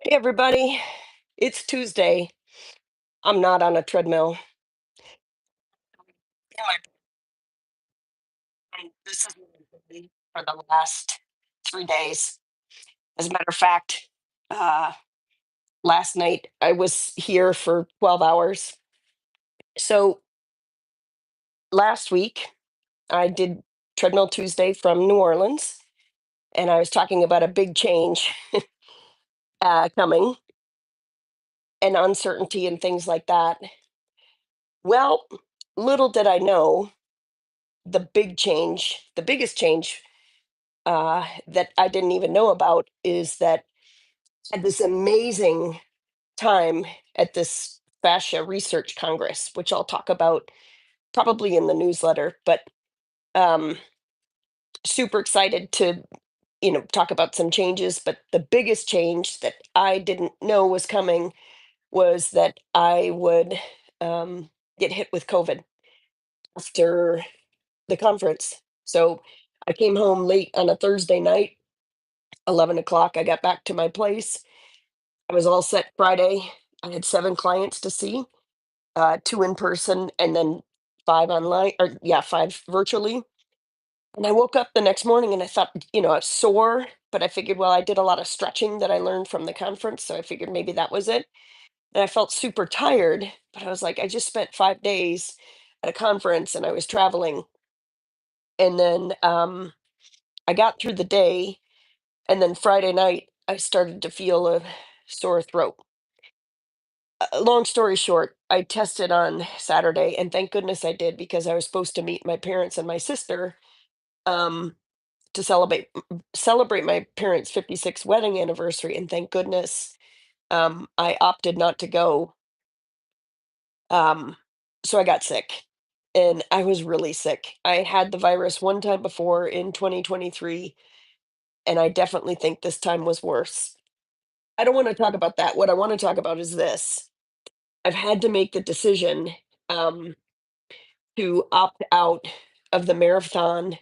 Hey everybody, it's Tuesday. I'm not on a treadmill. Yeah, this is what I've been doing for the last 3 days. As a matter of fact, uh, last night I was here for 12 hours. So last week I did Treadmill Tuesday from New Orleans, and I was talking about a big change coming and uncertainty and things like that. Well, little did I know the biggest change that I didn't even know about is that at this amazing time at this fascia research congress, which I'll talk about probably in the newsletter, but um, super excited to talk about some changes. But the biggest change that I didn't know was coming was that I would um, get hit with COVID after the conference. So I came home late on a Thursday night, 11 o'clock. I got back to my place. I was all set Friday. I had 7 clients to see, 2 in person and then 5 online, or yeah, 5 virtually. And I woke up the next morning and I thought, I was sore, but I figured, well, I did a lot of stretching that I learned from the conference, so I figured maybe that was it. And I felt super tired, but I was like, I just spent 5 days at a conference and I was traveling. And then I got through the day, and then Friday night I started to feel a sore throat. Long story short, I tested on Saturday, and thank goodness I did because I was supposed to meet my parents and my sister um, to celebrate my parents' 56th wedding anniversary, and thank goodness I opted not to go. Um, so I got sick, and I was really sick. I had the virus one time before in 2023, and I definitely think this time was worse. I don't want to talk about that. What I want to talk about is this. I've had to make the decision. Um, to opt out of the marathon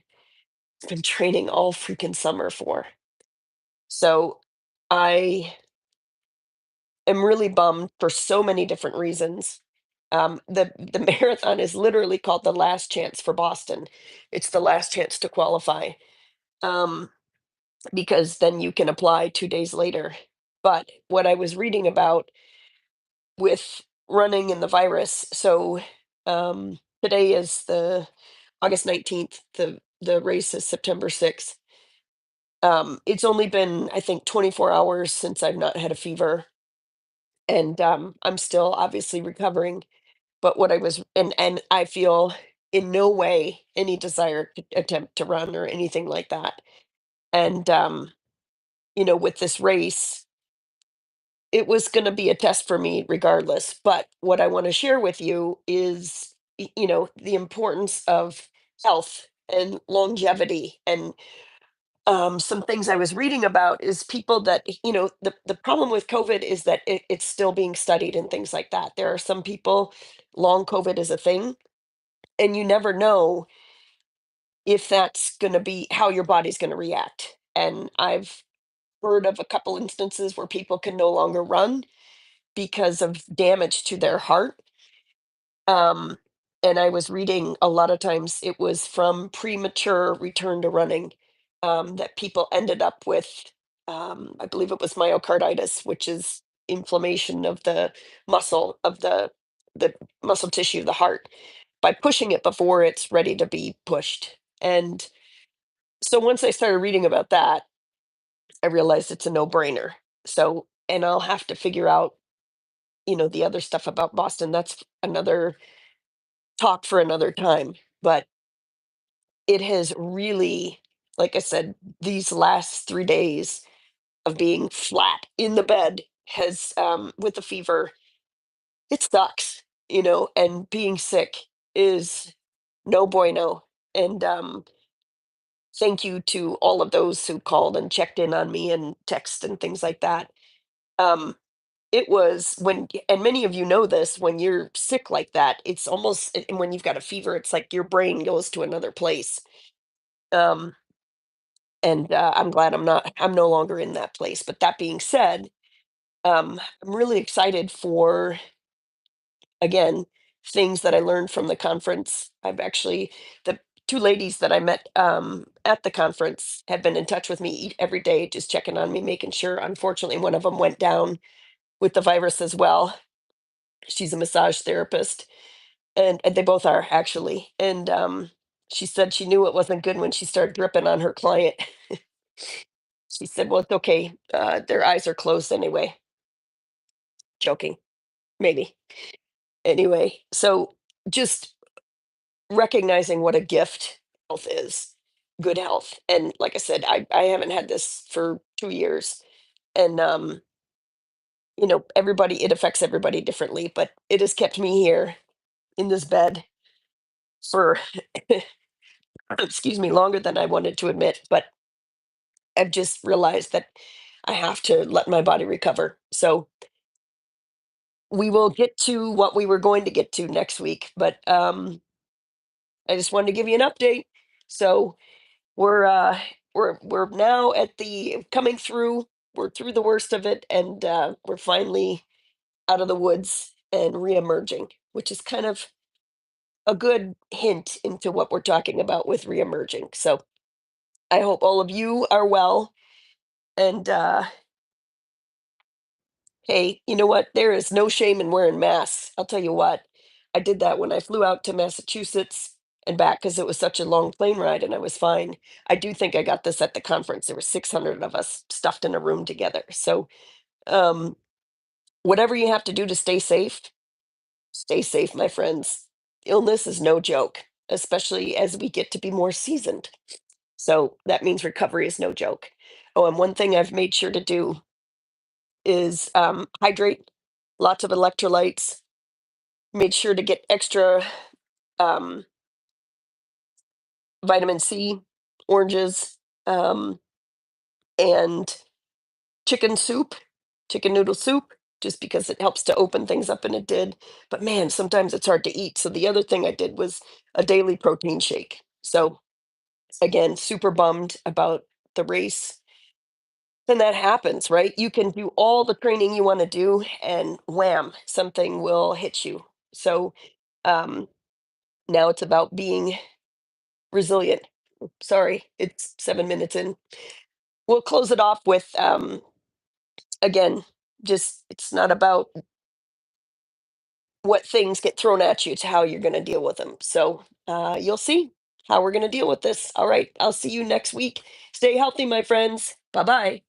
I've been training all freaking summer for. So I am really bummed for so many different reasons. The marathon is literally called the last chance for Boston. It's the last chance to qualify, um, because then you can apply 2 days later. But what I was reading about with running in the virus, so today is the August 19th. The race is September 6th. It's only been, I think, 24 hours since I've not had a fever, and I'm still obviously recovering. But what I was, and I feel in no way any desire to attempt to run or anything like that. And with this race, it was going to be a test for me regardless. But what I want to share with you is, the importance of health and longevity, and some things I was reading about is people that, the problem with COVID is that it's still being studied and things like that. There are some people, long COVID is a thing, and you never know if that's going to be how your body's going to react. And I've heard of a couple instances where people can no longer run because of damage to their heart. Um, and I was reading a lot of times it was from premature return to running, that people ended up with, I believe it was myocarditis, which is inflammation of the muscle of the muscle tissue of the heart by pushing it before it's ready to be pushed. And so once I started reading about that, I realized it's a no-brainer. So, and I'll have to figure out, the other stuff about Boston. That's another talk for another time. But it has really, like I said, these last 3 days of being flat in the bed has, with the fever, it sucks, and being sick is no bueno. And thank you to all of those who called and checked in on me and text and things like that. Um, it was and many of you know this, when you're sick like that, it's almost, and when you've got a fever, it's like your brain goes to another place. Um, and I'm glad I'm no longer in that place. But that being said, I'm really excited for, again, things that I learned from the conference. I've actually, the two ladies that I met at the conference have been in touch with me every day, just checking on me, making sure. Unfortunately, one of them went down with the virus as well. She's a massage therapist, and they both are actually. And she said she knew it wasn't good when she started dripping on her client. She said, "Well, it's okay. Their eyes are closed anyway." Joking, maybe. Anyway, so just recognizing what a gift health is, good health. And like I said, I haven't had this for 2 years. And everybody, it affects everybody differently, but it has kept me here in this bed for excuse me, longer than I wanted to admit. But I've just realized that I have to let my body recover. So we will get to what we were going to get to next week, but I just wanted to give you an update. So we're uh we're now at the coming through. We're through the worst of it, and we're finally out of the woods and reemerging, which is kind of a good hint into what we're talking about with reemerging. So I hope all of you are well. And hey, you know what? There is no shame in wearing masks. I'll tell you what. I did that when I flew out to Massachusetts and back because it was such a long plane ride and I was fine. I do think I got this at the conference. There were 600 of us stuffed in a room together. So, um, whatever you have to do to stay safe, my friends. Illness is no joke, especially as we get to be more seasoned. So that means recovery is no joke. Oh, and one thing I've made sure to do is hydrate, lots of electrolytes, made sure to get extra um, vitamin C, oranges, um, and chicken soup, chicken noodle soup, just because it helps to open things up, and it did. But man, sometimes it's hard to eat. So the other thing I did was a daily protein shake. So again, super bummed about the race. Then that happens, right? You can do all the training you want to do, and wham, something will hit you. So um, now it's about being resilient. Sorry, it's 7 minutes in. We'll close it off with again, just it's not about what things get thrown at you, it's how you're going to deal with them. So you'll see how we're going to deal with this. All right, I'll see you next week. Stay healthy, my friends. Bye bye.